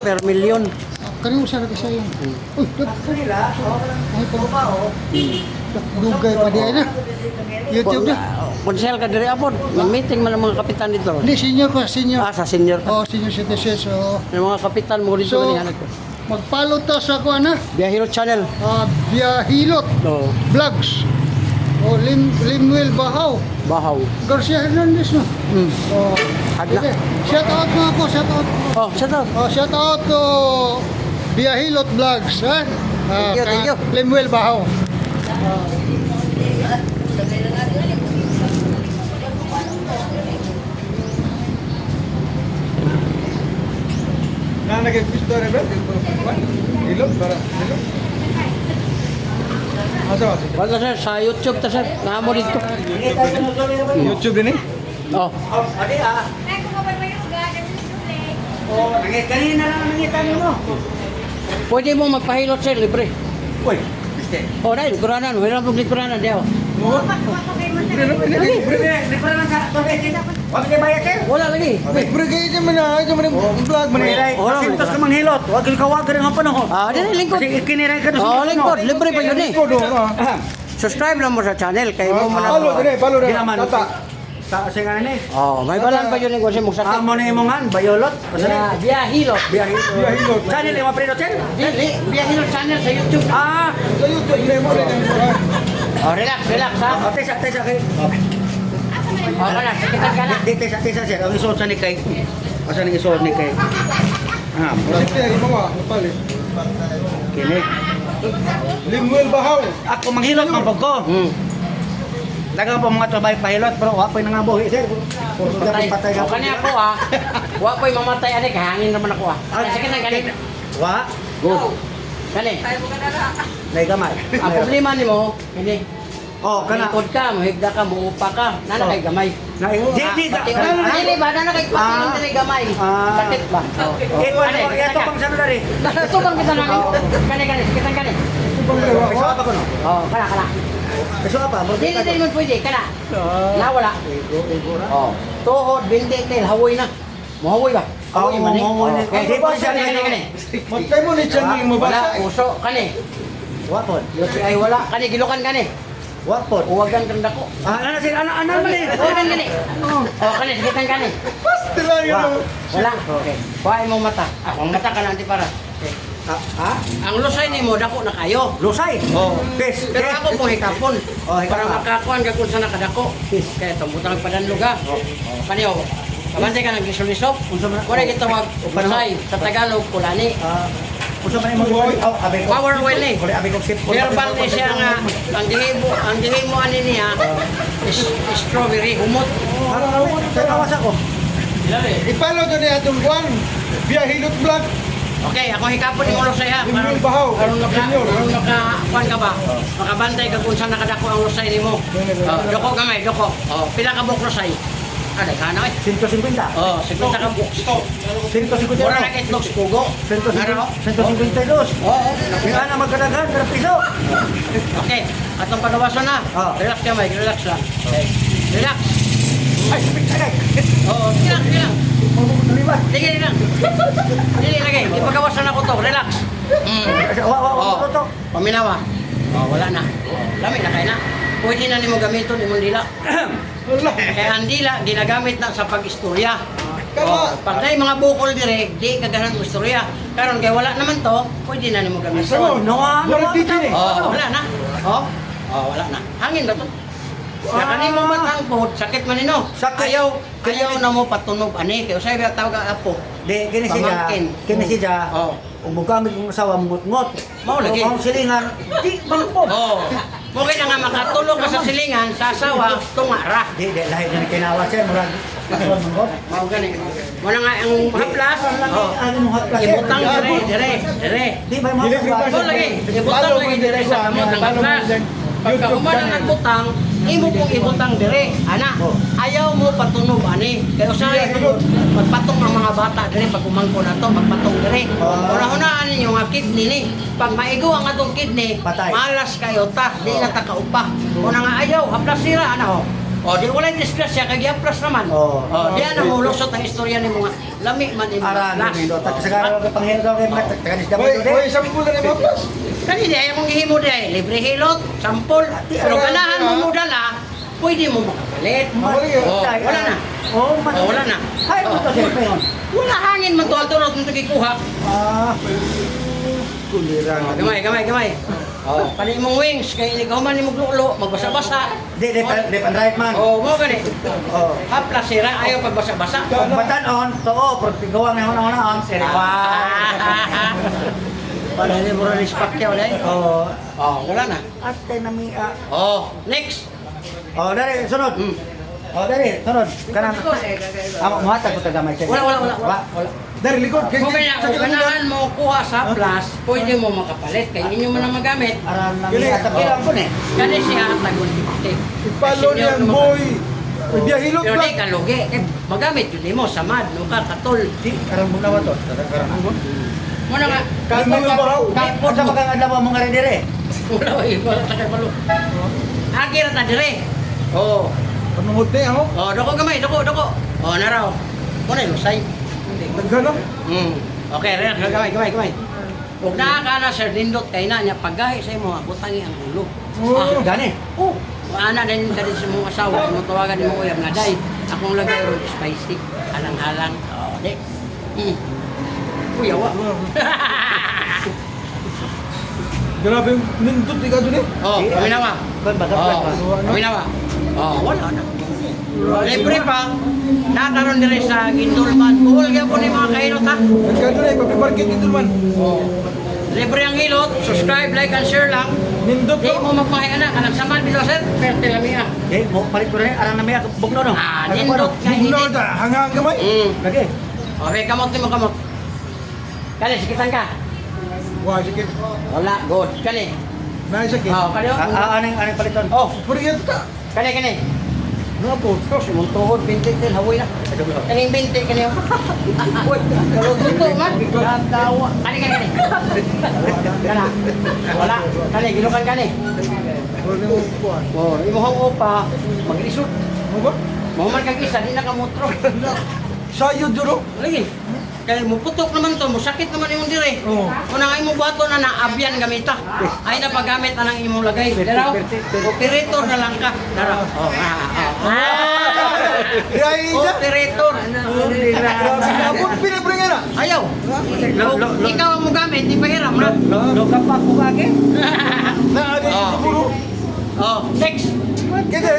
Per milyon. Kani usa ra kasi yung. Uy, dugay pa di na. YouTube na. Konsel ka diri apod. Mag-meeting man ang mga kapitan dito. Hindi senior pa, senior. Sa senior ka. Oh, senior citizen. So, Yung mga kapitan mo dito So, ganihan ko. magpalo ta sa ko ana. Biyahiro channel. Biyahilot No, Vlogs. Oh, Limuel Bahaw. Bahaw. Garcia Hernandez no. Oh, Hadla. okay. Shout out mo ako, shout out. Oh, shut up. Oh, shout out to Biyahilot Vlogs, ha? Thank you. Limuel Bahaw. Na nag-gusto rin ba? Ilog para ilog. Asa ba? Wala sir, sa YouTube ta sir. Namo dito. YouTube din eh. Oh. Kanina lang nangitan mo. Pwede mo magpahilot sir, libre. Uy. Oh, dahil, kuranan. Wala pong likuranan diyaw. Libre lang sa tubig. Huwag kayo bayad sir. Wala lagi. Libre kayo dyan man na. Dyan man ang vlog man eh. Kasintos ka manghilot. Huwag kayo kawag ka rin ang panahon. Dili lingkod. Kasi ikiniray ka Oh, lingkod. Libre pa yun eh. Ikaw doon ah. Subscribe lang mo sa channel. Kay mo man Palo din eh. Palo din. Ginaman. Tata. Sa nga ni. Oh, may balan pa yun eh. Kasi mo sakit. Amo na imongan, bayolot. Biyahilot. Biyahilot. Channel yung maprinot sir. Dili, Biyahilot channel sa YouTube. Sa YouTube. Hindi mo rin ang Oh, relax ha. Tesa kay. Oh, kana, sakitan ka na. Tesa sir. Ang isuot sa ni kay. Asa ni isuot ni kay. Sige, imo nga. Mapalit. Kini. Limuel Bahaw. Ako manghilot man pag ko. Dagang pa mga trabaho pahilot pero wa pa nangabuhi sir. Patay Oh, kani ako wa ko'y mamatay ani kay hangin naman ako Sakitan kani. Wa. Go. Kani. Nay gamay. Ang problema nimo, hindi. Oh, kana. Likod ka, mahigda ka, muupa ka, nana kay gamay. Di. Dili ba nana kay patingin dili gamay. Sakit ba? Ito pang sano dari. Ito bang kita nani? Kani, sakitan kani. Peso apa ko no? Oh, kana. Peso apa? Dili mo pwede, kana. Nawala. Oh, tuhod, binti, tail, hawoy na. Mahawoy ba? Hawoy man eh. Mahawoy na. Kaya di po siya kani. Matay mo ni Chan yung Wala, mabasa. uso, kani. Wa pod. Ay wala, kani, gilukan kani. Wa pod. Uwagan kang dako. Ana sir, ana man eh. Uwagan kani. Oh, kani, sakitan kani. Basta lang yun. Wala. Okay. Kuhain mo mata. Ang mata ka na, para. Okay. Ha? Ang lusay ni mo, dako na kayo. Lusay. Oh. Pes. Pero ako mo hikapon. Oh, Para hikapon. makakuan ka kung saan nakadako. Kaya tambutang padanlog ha. Kaniyo, kabantay ka ng gisol-isop. Kung kita lusay, sa Tagalog, kulani. Usa man imong abi ko. Power oil ni. Kuli abi ko sip. Herbal ni siya nga, ang gihimo ani niya, strawberry, humot. Sa kawas ako. Ipalo doon eh atong buwan. Biyahilot vlog. Okay, ako hikapon ni lusay ha. Limuel Bahaw. Karon kuan ka ba? Makabantay ka kung saan nakadako ang lusay nimo. Doko gamay, doko. Pila ka buk lusay? Ada kana eh. 150. 50 ka buk. 150. Mura na itlog pugo. 152. Yung ana magkadagan pero piso. Okay, atong panawason na. Relax ka may, relax lang. Okay. Relax. Ay, sagay. Relax. Libat. Sige lang. Dili lagi, ipagawasan ako to. Relax. Wa to. Paminawa. Wala na. Lami na kay na. Pwede na nimo gamiton imong dila. Kaya ang dila ginagamit na sa pag-istorya. Pag na mga bukol dire, di kagahan mo istorya. Karon kay wala naman to, pwede na nimo gamiton. Wala na. Wala na. Hangin ba to? Sa kanimo matangkot, sakit man nino. Ayaw na mo patunog ani kay usay ba tawag apo. Di kini siya. Pamangkin. Kini siya. Umugamit kong asawa mut-mut. Mao lagi. Ang silingan, di mangpog. Mungkin na nga makatulog ka sa silingan, sa asawa, tunga ra. Di lahi na kinawa siya murag. Kasuan manggot. Mao gani. Wala nga ang haplas. Ano mo haplas? Ibutang dire. Di ba mo haplas? Mo lagi. Ibutang lagi dire sa kamot ng haplas. Pagka umana nagbutang, imo pong ibutang dire. Ana, ayaw mo patunog ani. Kaya usay magpatong ang mga bata dire pag umangko na to, magpatong dire. Una-unaan ninyo nga kidney ni. Pag maigo ang atong kidney, Patay. malas kayo ta, di na ta kaupa. Una nga ayaw, haplas sira ana ho. Di walay disgrasya kay haplas naman. Di ana mo lusot ang istorya nimo nga lami man imo Aran plus. nindot. Sa kaya panghilot daw kay taga disda Oy, mo oy, sampul na ba plus? Kanina ay mong gihimo day, libre hilot, sampol. Pero ganahan mo mo dala, pwede mo makapalit. Makapalit. Oh, wala na. Oh, Oh, wala na. Ay, ito to sir payon. Wala hangin man tuwal-turot mo gikuha. Ah, Kulirang. Gamay. Oh, kani mong wings kay ni man ni maglulo, magbasa-basa. di pan right man. Oh, mo gani. Oh. Hapla sira ayaw pagbasa-basa. Kung batanon, too, pero tigawa nga una-una ang sir. Para ni mo respect kaya wala. Oh, Oh, wala na. ate nami Oh, next. Oh, dari sunod. Oh, dari sunod. Kanang amo muhatag ko tagamay sir. Wala. Dari likod. Kung ganahan mo kuha sa plus, pwede mo makapalit. Kaya inyo man ang magamit. Aram nami Gini. atap ilang ko ni. Kani siya ang tagun-tipte. Ipalo niyan, boy. Biyahilot Pero di lang. ka lugi. Magamit yun mo, samad, nuka, katol. Di karang bunawa to. Karang Muna nga. Kalma yung bahaw. Kung sa magang adlaw mo nga rin dire. Wala takay palo. Agir ta dire. Oh. Panungod na ako. Oh, doko gamay, doko. Oh, naraw. Muna yung lusay. Naghanap. Okay, gamay. Huwag nakakana, Sir Lindot, kay na niya paggahi sa imo, butangi ang ulo. Oh. Gani. Oh, ana din dali sa mga asawa, mo tawagan ni mo uyab nga day. Akong lagay ron spicy, halang-halang. Oh, di. Kuya wa. Grabe yung nindot di ka doon eh. Oh, kami nawa. Kon ba Kami nawa. Oh, wala na. Libre pa. Nataron dire sa Gindulman. Buhol gyud po ni mga kahilot ha. Nagka doon eh, papiparkit dito man. Oh. Libre ang hilot, subscribe, like, and share lang. Nindot Di ko. mo magpahay anak, anak saman bilo sir, perte lami ah. Eh, mo palit ko rin arang nami bugno no. Ah, nindot ka Bugnaw hindi. da, hangang gamay. Lagi. Okay, kamot ni mo kamot. Kali, sikitan ka. Wah, sikit. Wala, good. Kali. Naisakit. Oh, kali. Aning paliton. Oh, Puriyan ka. kani. Ano po? Simong tuhod, bintik din, hawoy na. Kaning bintik, kani. Uy, kaluguto man. Tawa. Kani. Kana. Wala. Kani, ginukan kani. Wala mo kuhan. Oh, imuhang upa, mag-isot. Ano ba? Mahuman kang isa, di na kamotro. Sayo duro. Lagi. Kaya mo putok naman to, mo sakit naman yung dire. Oo. Kung nga imong buhato na naabyan gamita. Ay na paggamit na ng imong lagay. Daraw. Operator na lang ka. Daraw. Oh, Dahil siya. Operator. Grabe na po, pinabringan na. Ayaw. Ikaw ang mo gamit, di pahiram na. Lo ka pa ko kage. Naagay Oh. yung puro. Oh, next. Kita.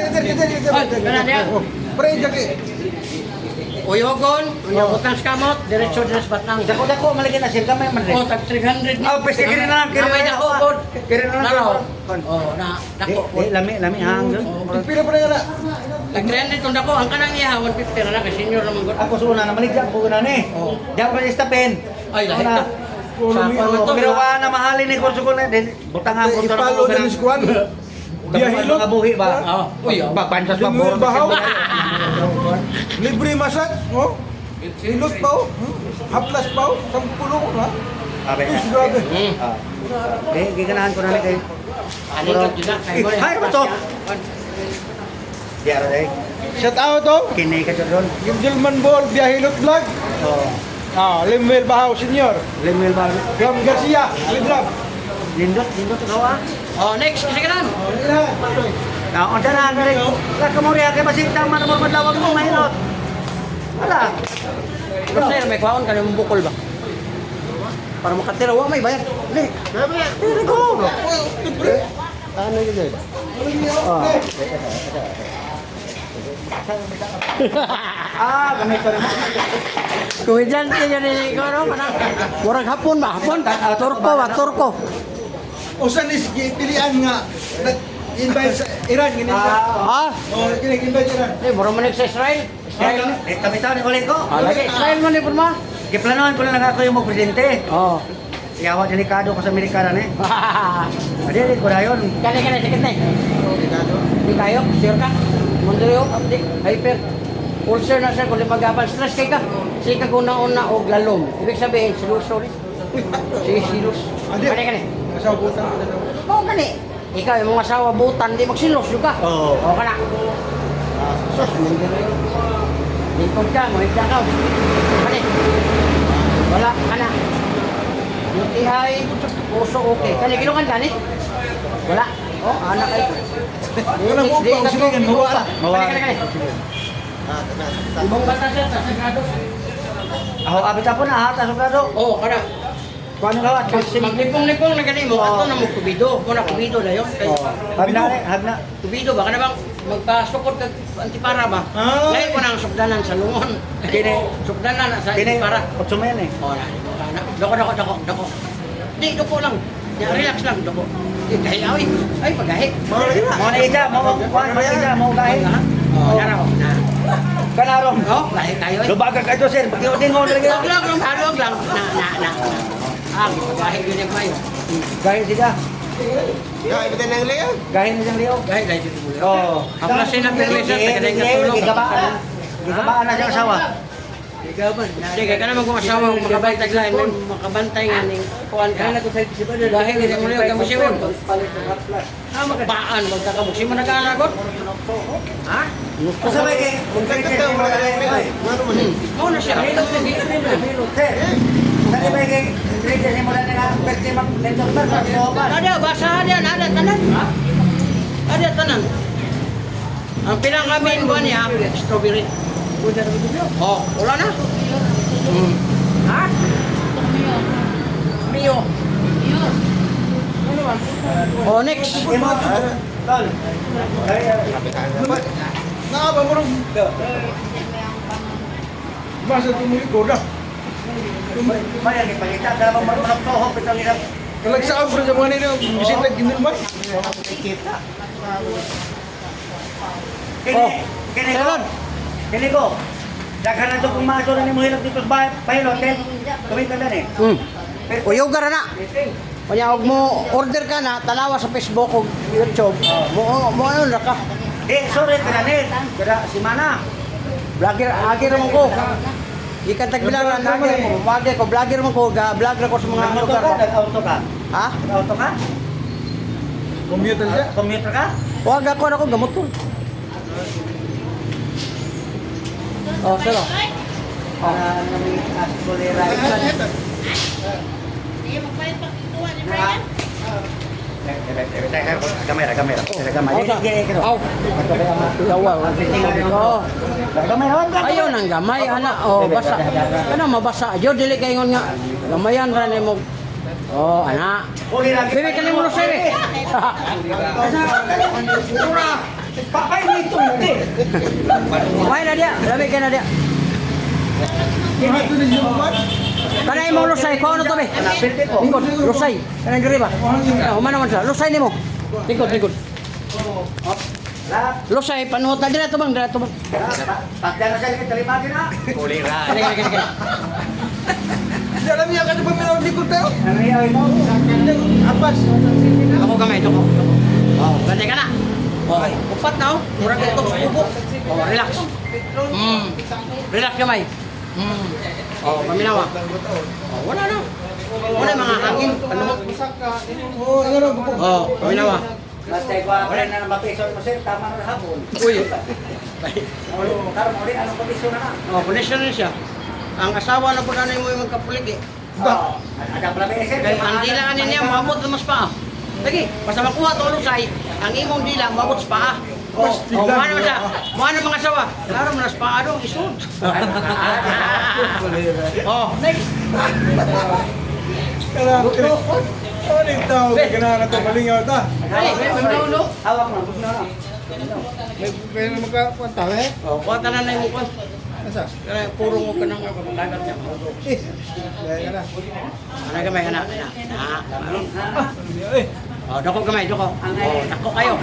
Ay, kana niya. Pre, jaki. Uyogon, uyogotang skamot, diretso din sa batang. Dako malagi na sir kamay man rin. Oh, tag 300. Ah, pwede kiri na lang, kiri Kamay na dako, lang. pod. Kiri na lang. Naraw. Oh, na, dako. Lami hang. Pinabringan na. Tag 300 tong dako, ang kanang iya 150 na lang kay senior naman gud. Ako suna na maligya ko na ni. Oh. Diyan pa stapin. Ay, lahat ka. Sa Pero to. Pero wa na mahalin ni kurso ko na din. Butang ang kurso na Ipalo din yung skuan. Biyahilot. Mga buhi ba? Oh, uy, oh. Pagpansas pa Limuel buro. bahaw. Libre masak. Oh. Hilot pa oh. Haplas pa oh. Sampulo ko na. Abe. Tus, grabe. Ah. Giganahan ko na ni kay. Ano ka dyan na? Ay, ano to? Diara day. Shout out oh. Kini ka doon. Yung Gilman Ball, Biyahilot Vlog. Oh. Limuel Bahaw Senior. Lemel ba? Gram Garcia. Librab. Lindot gawa. Oh, next, kasi ka lang. Na on na rin. Ka kamorya kay masita man mo madlawag mo mahilot. Wala. Pero sir, may kwaon ka ng bukol ba? Para makatira, wa may bayar. Li. Tiri ko. Ano yun eh? Gamit ko rin. Kuwidan ka dyan ni ko, no? Murag hapon ba? Hapon? Turko. O saan is pilihan nga? Invite sa Iran. Ah? Oh, invite sa Iran. Murag manig sa Israel. Israel na. Kami taon ni ulit ko. Lagi, Israel man ni Purma. Giplanohan ko na lang ako yung magpresidente. Oh. Iyawa delikado ko sa Amerikana ni. Adi ko dayon. Kani, sakit na eh. Di kayo, sure ka? Mondrio, abdi, hyper. Ulcer na sir, kung di magabal. Stress kay ka. Sige ka una-una o lalom. Ibig sabihin, siluso rin. Sige, silus. Adi. Kani. Sa butan. Oo, kani. Ikaw, yung mga asawa, butan, di magsilos yung ka. Oo. Oo, kana. Sus, hindi rin. Lingkod ka, mahigda ka. Kani. Wala ka na. UTI, puso okay. Kani kilungan kani? Wala. Oh, anak ay. Wala mo pa, usilingan, mawala. Kani. Ibong bata siya, tasagado. Ako abit ako na ha, tasugado. Oh, kana. Kuan nga kasi Maglipong-lipong na gani mo, ato na mo kubido. Muna kubido na yun. hagna. Kubido ba? Kana bang magpasukot kag antipara ba? Ah. Lahi ko nang sugdanan sa lungon. Kini. Sugdanan sa Kini antipara. kutsumen eh. Oh, na. Doko. Di, doko lang. Ya, relax lang, doko. Di, gahi awi. Ay, pagahi. Mo na ija, mo kuan mo ija, mo gahi. Oh, naraw. Na. Kanarong. Oh, lahi tayo eh. Lubaga ka ito sir, pag-iudin mo lagi. Dok lang, hadog lang. Na. Ah, pagahi yun yung mayo. Gahi siya. Kaya iba tayo ng liya. Gahi na siyang liyo. Gahi, lahi dito mo. Oh. Ang klase ng permission, tagaday ka tulong. Gigabaan na siyang asawa. Hindi, kaya ka naman kung asawa mo makabantay lang, may makabantay nga ning kuhan ka. Dahil hindi mo liyo kamusiwin. Ah, magpaan, magkakamusi mo nag-aanagot? Ha? Kasabay kay Magkakita mo na ng liya. Oo na siya. Sir, kasabay kay ingredients mo na nga pwede mag lento ba sa sopa. Ada, basa ada tanan. Ada tanan. Ang pinakamin ko niya, strawberry. Oh, wala na. Ha? Mio. Oh, next. Tol. Nakaba mo rin. Basta tumulikod na. Bayang ipakita dala mo marunong tohop itong hirap. Kalagsaan po rin sa mga nila. Bisita ginilman. Kita. Oh. Kini ko. Kini ko. Daghan na ito kung maaso na ni mo hilap dito sa pilot. Tumit ka dan eh. Uyog ka na. Kanya og mo order ka na, tanawa sa Facebook o YouTube. Mo ano na ka? Sorry, kananit. Kada si Mana. Vlogger mo ko. Ikan tagbilaran na mo. Vlogger ko, vlogger mo ko, vlogger ko sa mga Nagmotor lugar. ka? Nag-auto ka? Ha? Nag-auto ka? Commuter siya. Commuter ka? Wag ako na ko gamot ko. Oh, sino? Para namin asbolera. Kamera. Aw. Yawa, oh. Ayaw nang gamay ana. Oh, basa. Kana mabasa. Yo dili kay ngon nga. Gamayan ra nimo. Oh, ana. Bebe kani mo sa ire. Pura. Papay dito hindi. Why na dia? Labi ka na dia. Ito na yung man. Kana imong lusay ko ano to be? Pwede ko. Tingkod, lusay. Kana diri ba? Humana man sa. Lusay nimo. Tingkod. Lusay panuot na dira to bang. Pagda na siya kalimatin na. Kani. Hindi alam niya kasi pag minawag likod tayo. Ano yaw ito? Apas. Ako gamay to ko. Oh, ganda ka na. Oh, upat na oh. Murag ito subo. Oh, relax. Relax gamay. Oh, paminawa. Oh, wala na. Wala mga hangin. Panuot. Oo, ano na. Oh, paminawa. Basta ko wala na mapisod mo sir, tama na hapon. Uy. Karon uli anong komisyon na? Oh, connection na siya. Ang asawa na po na mo yung magkapulig eh. Ada pala sir. Kaya ang dila ka niya, maabot na mas paa. Lagi, basta makuha ito lusay, ang imong dila, maabot sa paa. Oh, mana man siya, mana mga asawa. Klaro mo na sa paa doon, isod. Oh, next. Ano yung tao? Ganahan na ito, malingaw ito. Dali, may ulo. Hawak na, bugno na. Kaya na magkapunta eh. Oh, kuha ka na na yung kuha. Asa? Kaya puro mo ka nang kagat niya. Kaya na. Ano gamay, anak? Oh, dako gamay, dako. Oh, dako kayo.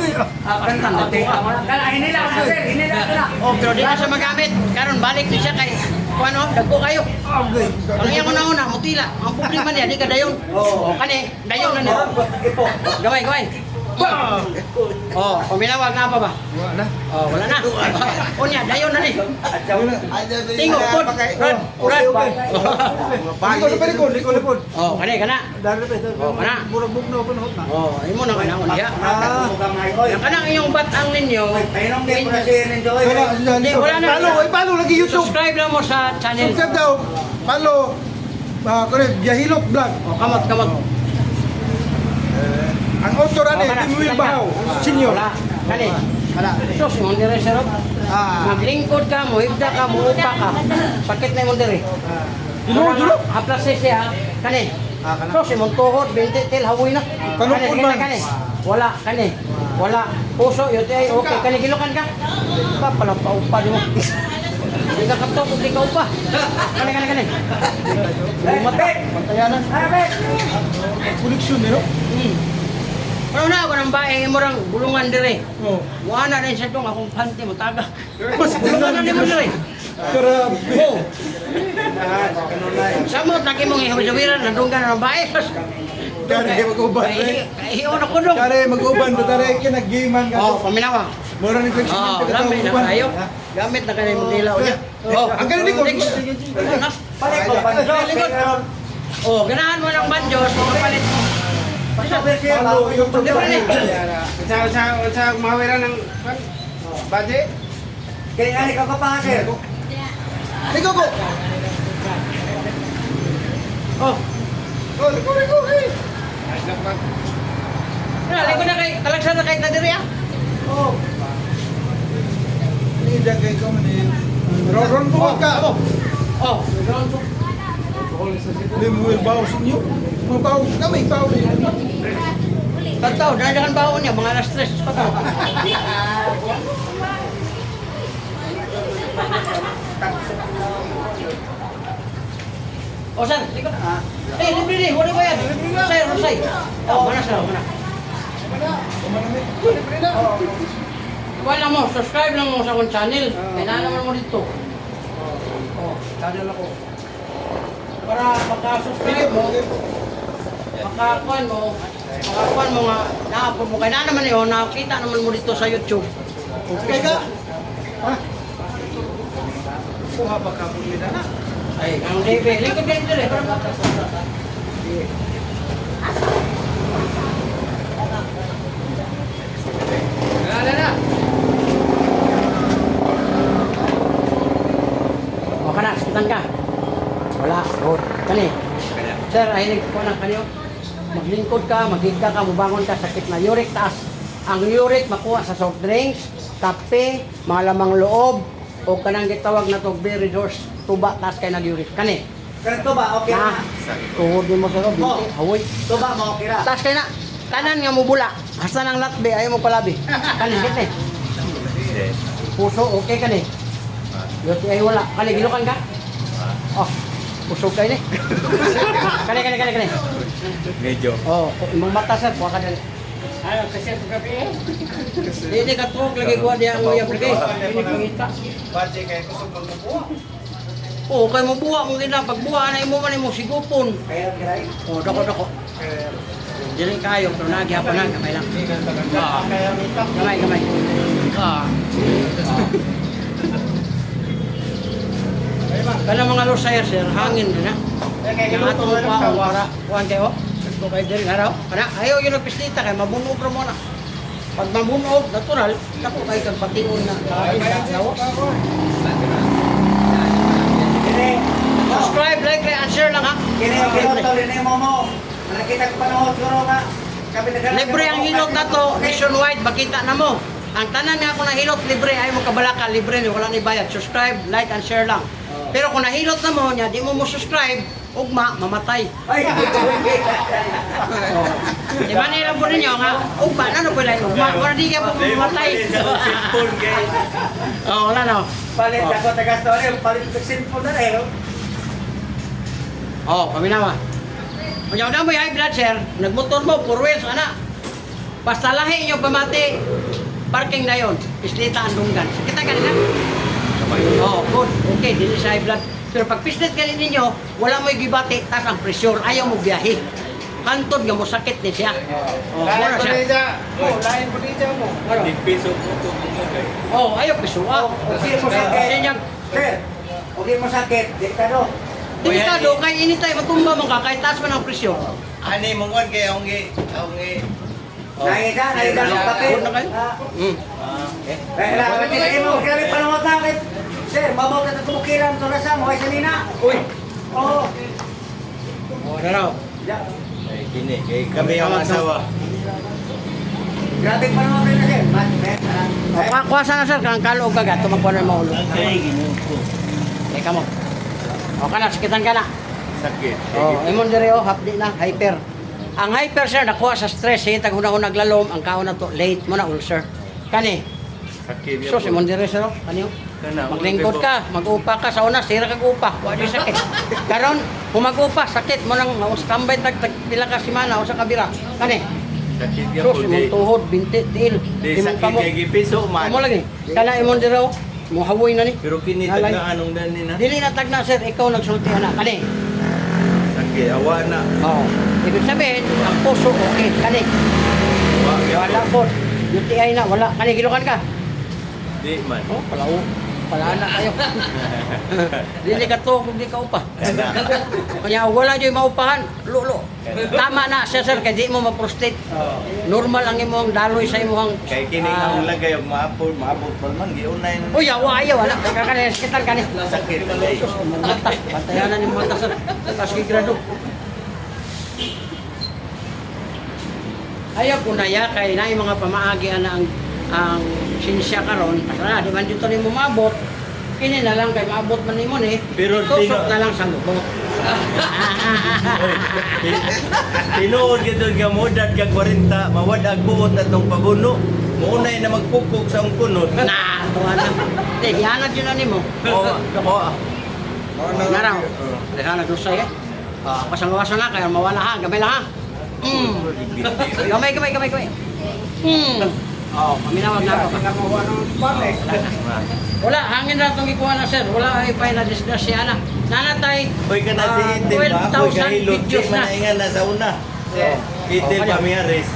Kanta na te. Kala hinila ka sir, hinila ka. Oh, pero di na siya magamit. Karon balik ni siya kay kuan oh, dagko kayo. Ang iyang una mutila. Ang problema niya di ka dayon. Oh, kani, dayon na niya. Ipo. Gamay. Oh, paminawag nga pa ba? Wala na. Oh, wala na. Unya, dayon na ni. At saka, Tingog pod. Rad. Likod. Oh, kani kana. Oh, kana. Murag bugnaw pa na. Oh, imo na kana unya. Yang kana iyong batang ninyo. Painom din po na siya ninyo. Hindi, wala na. Follow lagi YouTube. Subscribe lang mo sa channel. Subscribe daw. Follow. Correct, Yahilot Vlog. Oh, kamot. Ang author ani, Timuil Bahaw. Senior. Wala. Kani. Sos, mo dire sir. Maglingkod ka mo, ibda ka mo, upa ka. Pakit na mo dire. Dulo. Haplas siya. Kani. Sos, mo tuhod 20 til hawoy na. Kanupod man. Kani. Wala kani. Wala. Puso yo tay okay kani gilokan ka. Pa pala pa upa di mo. Hindi ka kapto kung di ka upa. Kani. Mata. Pantayanan. Koleksyon nero. Ano na ako ng bae mo rang bulungan dire. Oh. Wala na siya dong akong panty mo taga. Bulungan ni mo dire. Grabe. Oh. Samot na kimong ihawiran nandung ka na ng bae. Kare mag-uban. Ihiyo na ko dong. Kare mag-uban ba tare kinag-gamean ka. Oh, paminawa. Mura ni koleksyon. Oh, gamit na kayo. Gamit na kayo mong dilaw niya. Oh, Ang galing ko. Palit ko, palit ko. Oh, ganahan mo ng banjos, papalit mo. Follow YouTube Libre channel. ni. Sa mahawiran ng budget. Kaya nga ikaw pa sir. Ikaw ko. Oh, Oh, liko. lingkod na kay kalagsan na kay tadiri ah. Oh. Ni dagay ko man ni. Ron buwan ka. Oh, Timuil Bahaw Senior. Mga bahaw kami bahaw ni. Tataw, dadahan baon niya, mga alas 3 pa to. O sir, likod. Libre ni, huli ba yan? Rosay. Oh, mana sir, mana. Wala mo, subscribe lang mo sa akong channel. Kailangan naman mo dito. Oh, channel ako. Para magka-subscribe mo, makakuan mo nga, na-upload mo. Kaya naman yun, nakita naman mo dito sa YouTube. Okay ka? Ha? Kuha pa ka mo nila na. Ay, ang David, lingkod ka dito eh. Na. O ka na, sakitan ka. Wala, good. Kani. Sir, ay nagpo na kanyo. Maglingkod ka, magigka ka, mubangon ka, sakit na uric taas. Ang uric makuha sa soft drinks, kape, mga lamang loob, o kanang gitawag na to berry doors, tuba, taas kay nag-uric. Kani. Ganito ba? Okay Na, na. tuhod mo sa loob, Oh. hawoy. Ito ba mo okay na? Taas kay na, kanan nga mo bula. Hasta ng latbe, ayaw mo palabi. Kani, kani. Puso, okay kani. Yoti ay wala. Kani, gilukan ka? Oh, puso kayo ni. Kani. Medyo. Oh, imong mata sir, kuha ka dali. Ayaw, kasi ito gabi eh. Hindi ka tuwag lagi kuha diya ang uyab lagi. Hindi pangita. Budget kay kusog magbubuha. Oo, kay mo buwa mo gina. Pag buwa na imo man imo sigupon. Kaya kiray. Oh, dako. Dili kayo, pero nagyapon na, kamay lang. Kamay. Kana mga lusayar sir, hangin na na. Yung atong paong para kuhan kayo. Ito kayo din araw. Kana, ayaw yung nagpislita kay mabunog ra mo na. Pag mabunog, natural, dako kayo kag patiun na. Lawas. Kini. Subscribe, like, and share lang ha. Kini ito rin mo. Nakita ko panood siguro nga. Libre ang hilot na to, nationwide, makita na mo. Ang tanan nga kung nahilot, libre, ay mo kabalaka, libre, wala ni bayad. Subscribe, like, and share lang. Pero kung nahilot na mo niya, di mo subscribe, ugma, mamatay. Ay. Di ba nila po ninyo nga, ugma, ano po lang, ugma, wala di ka po mamatay. Oo, wala na. Palit ako taga story, palit ko cellphone na eh. Oo, paminawa. Kung na mo yung high blood sir, nagmotor mo, 4 wheels, ana. Basta lahi nyo pamati, parking na yon, pislita ang dunggan. Kita ka nila? Oo, good. Okay, dili sa high blood. Pero pag pislit ka ninyo, wala mo yung gibati, tas ang pressure, ayaw mo biyahe. hantod nga mo sakit ni siya. Oh, Lain mura siya. balita. Oh, lain balita mo. Ano? Piso po ito mong lagay. Oh, ayaw pisuwa. Okay mo sakit. Kasi niya, Sir, okay mo sakit. Delikado. delikado, kay initay, matumba man ka, kahit taas man ang presyo. Ani mong kwan kay ongi. Nakita ng papel. Huwag na kayo. Mm. Kaya lang, mo, kaya may panahon nakit. Sir, mabaw ka na kumukiran to na sa mo, ay sanina. Uy! Oo. Oh, daraw. Ay, kini. Kay kami ang asawa. Grabe panahon rin na sir. Kuha sana sir, kang kalog ka gato, magkuha na maulo. Teka mo. O ka na, sakitan ka na. Sakit. Oh, imon dire oh, hapdi na, hyper. Ang hyper sir, nakuha sa stress, tag hunahon naglalom, ang kaon na to, late mo na ulcer. Kani, Sakit. so imon dire sir, oh, kani oh. Kana, Maglingkod ka, mag-upa ka sa una, sira kag upa, wa di sakit. Karon, kung mag-upa, sakit mo nang standby tag pila ka semana o sa kabira. Kani, Sakit ya so po imong tuhod, binti, tiil, Di imong sakit kamot. kay gipiso man. Amo lagi. Kana imon dire oh, mo hawoy na ni. Pero kini Nalay. taga anong dani na. Dili na tag na sir, ikaw nagsulti ana. Kani. Sakit awa na. Oh. Ibig sabihin, ang puso okay. Kani. Wala po. UTI na, wala. Kani, gilukan ka. Di man. Oh, pala na kayo. Dili ka to kung di ka upa. Kanya wala dyan maupahan. Lulo. Tama na siya sir, kaya di mo ma-prostate. Normal ang imong daloy sa imong... Kay kini ang lagay og maapol pa man giunay na. Uy, awa ayaw. Wala. Kaya sekitan ka ni. Sakit kay. Mata. Pantayanan yung mata sir. Tapos kigrado. Ayaw ko na ya, kaya na yung mga pamaagi na ang sinsya karon. Kasi di man dito ni mo mabot. Kini na lang kay maabot man nimo ni. Pero tusok na lang sa lubot. Tinuod gid nga modad kag 40 mawad ag buot atong pabuno. Muunay na magpukok sa ungkunod. Na, tuwa na. Di, hiyanag yun na nimo. Oo. Naraw. Deha na dusay eh. Pasang-wasan na, kaya mawala ha. Gamay lang ha. Gamay. Oh, paminawag na ako. Wala, hangin na itong ikuha na sir. Wala ay pa na disgrasya na. Nanatay, Hoy ka na si Itim ba? Hoy 12,000 kahilot di videos na. man na sa una. Itim Oh, Pamiares.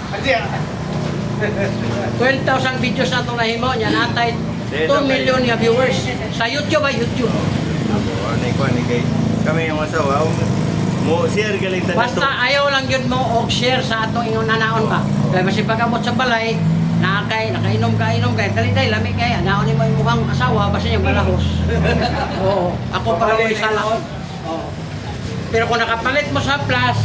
12,000 videos na itong nahimo. Yan natay 2 million nga viewers. Sa YouTube ay YouTube. Ano ko ni kay kami yung asawa mo share galing ta Basta ayaw lang yun mo og share sa atong ingon nanaon ba. Kaya basi pagabot sa balay, nakainom ka, dali lami kaya, naon mo yung mukhang asawa, basta yung malahos. Oo, ako para mo isala. Oo. Pero kung nakapalit mo sa plus,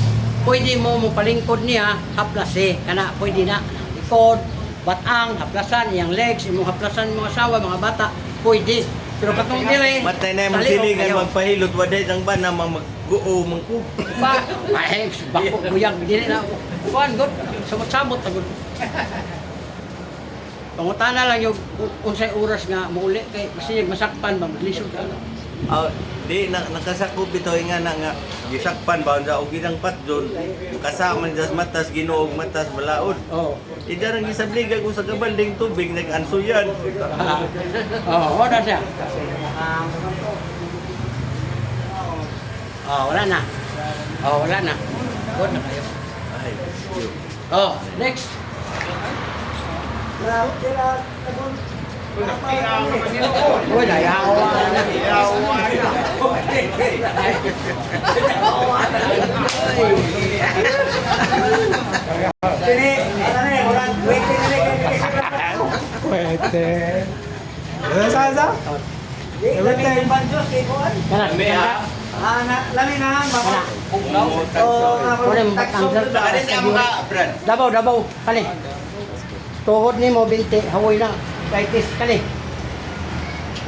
pwede mo palingkod niya, haplas eh. Kana, pwede na. Ikod, batang, haplasan, iyang legs, imong haplasan mga asawa, mga bata, pwede. Pero katong dire, matay na yung taliok silingan kayo. magpahilot waday ang bana magguo mangku. Ba, bako buyag dili na. Kuan good, samot-samot ta good. Pangutana lang yung unsay oras nga muuli kay kasi masakpan ba lisod ka. Di nakasakop ito nga na nga gisakpan ba sa og ginang patjon kasama sa matas ginuog matas balaod. Oh. Idarang gisabliga ko sa kabalding tubig nag-ansuyan. Oh, wala siya. Oh, wala na. Oh, wala na. Good na kayo. Ay, yun. Oh, next. Uy, nayawa na. Sini, ano na orang waiting na Pwede. Ano sa? Lami ng banjos, kay Kuan. Kana, kana. Lami na ang baka. Kunin mo ang Brad. Dabaw, kani. Tuhod ni mo, binti, hawoy na. Diabetes, kani.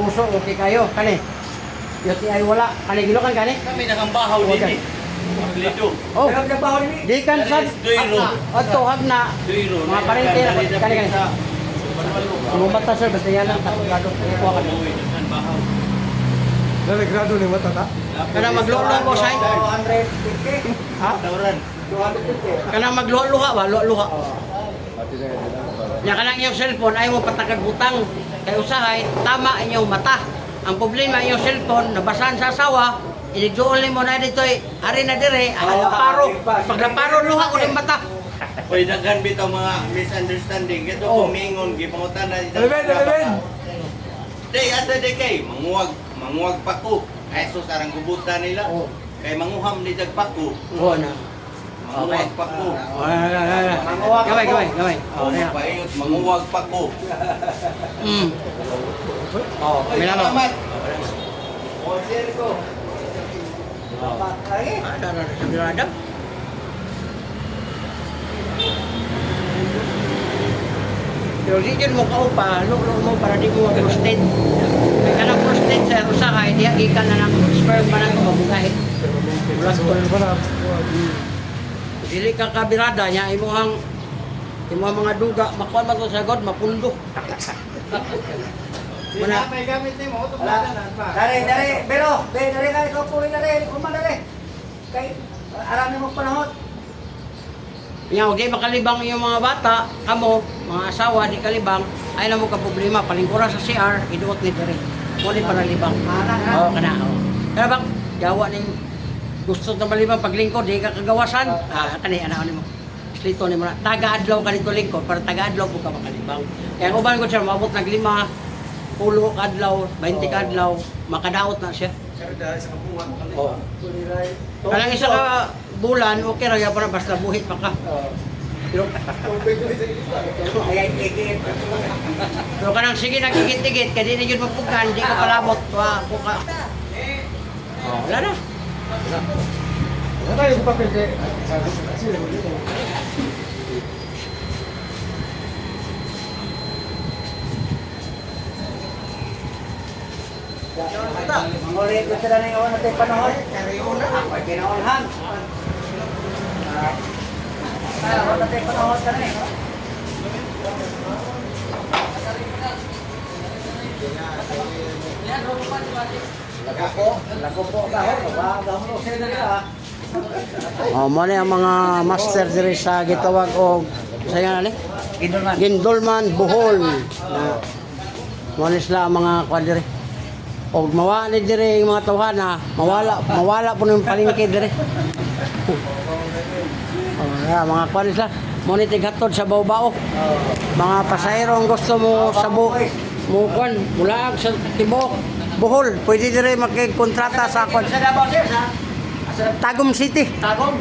Puso, okay kayo, kani. UTI wala, kani, gilukan kani. Kami nakambahaw din eh. Lido. Oh, Pero nagbaho ni. di kan sad. Ato hag na. Mga parente na, kani. Lumata sir, basta yan lang, takado. Kuha ka. Naligrado ni mata ta? Kana maglolo ko, say. 250. Ha? Tauran. 250. Kana magluluha ba? Luha. Nya kanang iyong cellphone ay mo patakag butang kay usahay tama inyong mata. Ang problema iyong cellphone nabasahan sa asawa, Iligdoon mo na dito ari na dire, paro. Pag naparo luha ko ng mata. Uy, daghan bitaw mga misunderstanding. Ito kumingon, gipangutan na. Eleven. Day, asa day kay, manguwag pako. Ay, sus, arang gubutan nila. Kay manguham ni Jagpako. Oo na. Manguwag pako. Gamay. Oh, mapayot, manguwag pako. Uy, Milano. salamat. Oh, Sergo. Sigurado. Pero di dyan mo kaupa, luklo mo para di mo prostate. Kaya ka ng prostate sa usahay, di ikan na ng sperm pa ng mabugay. Dili ka kabirada niya, imuhang mga duga, makuha ba ito sa god, mapundo. Muna, Dari, pero, dari ka, ikaw po rin dari, kuman dari. Kay, arami mo panahon. Nga, huwag kayo makalibang yung mga bata, kamo, mga asawa, di kalibang, ay na mo ka problema, palingkura sa CR, iduot ni Dere. Muli para libang. Oo, kana, oo. Kaya bang, yawa ning gusto na malibang paglingkod, di ka kagawasan. Kani, ano mo. Slito ni mo na, taga-adlaw ka dito lingkod, para taga-adlaw po ka makalibang. Kaya uban ko siya, mabot nag 5, 10 kadlaw, 20 kadlaw, makadaot na siya. Oo. Kalang isa ka bulan, okay ra ya para basta buhit pa ka. Pero pero kanang sige nagigit-igit kay di na gyud mapukan, di ka palabot wa ko ka. Wala na. Wala tayo sa papel kay. Mangulit ko sila na yung natin panahon. Ay, kinaunhan. Wala natin panahon ka na eh. Lako po dahon. Dahon mo sila nila. Mo na ang mga master diri sa gitawag og saya na ni. Gindolman Bohol. Mo na sila ang mga kwan diri. Og mawala dire yung mga tawhana, mawala po ng palengke dire. Mga kwan sila, mo ni tighatod sa Baw-Bao. Mga pasahero ang gusto mo sa mo kwan, mula sa Tibok, Bohol, pwede dire makikkontrata sa kwan. Sa Davao sir, sa Tagum City. Tagum.